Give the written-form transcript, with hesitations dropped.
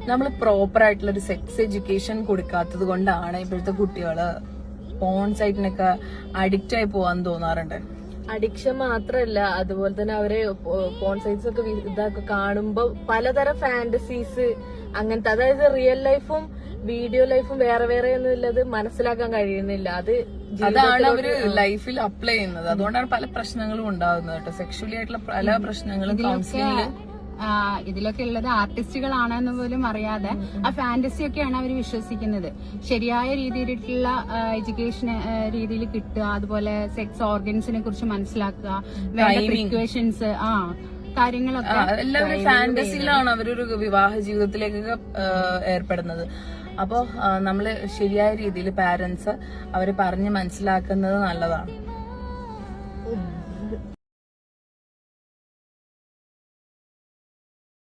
നമ്മൾ പ്രോപ്പർ ആയിട്ടുള്ള ഒരു സെക്സ് എഡ്യൂക്കേഷൻ കൊടുക്കാത്തത് കൊണ്ടാണ് ഇപ്പോഴത്തെ കുട്ടികള് പോൺ സൈറ്റിനൊക്കെ അഡിക്റ്റ് ആയി പോവാൻ തോന്നാറുണ്ട്. അഡിക്ഷൻ മാത്രല്ല, അതുപോലെ തന്നെ അവരെ പോൺ സൈറ്റ്സ് ഒക്കെ ഇതൊക്കെ കാണുമ്പോ പലതരം ഫാന്റസീസ് അങ്ങനത്തെ, അതായത് റിയൽ ലൈഫും വീഡിയോ ലൈഫും വേറെ വേറെ എന്നുള്ളത് മനസ്സിലാക്കാൻ കഴിയുന്നില്ല. അതാണ് അവര് ലൈഫിൽ അപ്ലൈ ചെയ്യുന്നത്. അതുകൊണ്ടാണ് പല പ്രശ്നങ്ങളും ഉണ്ടാകുന്നത് കേട്ടോ. സെക്ഷുവലി ആയിട്ടുള്ള പല പ്രശ്നങ്ങളും കൗൺസിലിംഗില് ഇതിലൊക്കെ ഉള്ളത് ആർട്ടിസ്റ്റുകളാണെന്ന് പോലും അറിയാതെ ആ ഫാന്റസി ഒക്കെയാണ് അവർ വിശ്വസിക്കുന്നത്. ശരിയായ രീതിയിലുള്ള എഡ്യൂക്കേഷൻ രീതിയിൽ കിട്ടുക, അതുപോലെ സെക്സ് ഓർഗൻസിനെ കുറിച്ച് മനസ്സിലാക്കുക, വേണ്ട പ്രിക്വേഷൻസ് കാര്യങ്ങളൊക്കെ എല്ലാവരും ഫാന്റസിയിലാണ് അവരൊരു വിവാഹ ജീവിതത്തിലേക്കൊക്കെ ഏർപ്പെടുന്നത്. അപ്പോ നമ്മള് ശരിയായ രീതിയിൽ പാരന്റ്സ് അവരെ പറഞ്ഞ് മനസ്സിലാക്കുന്നത് നല്ലതാണ്.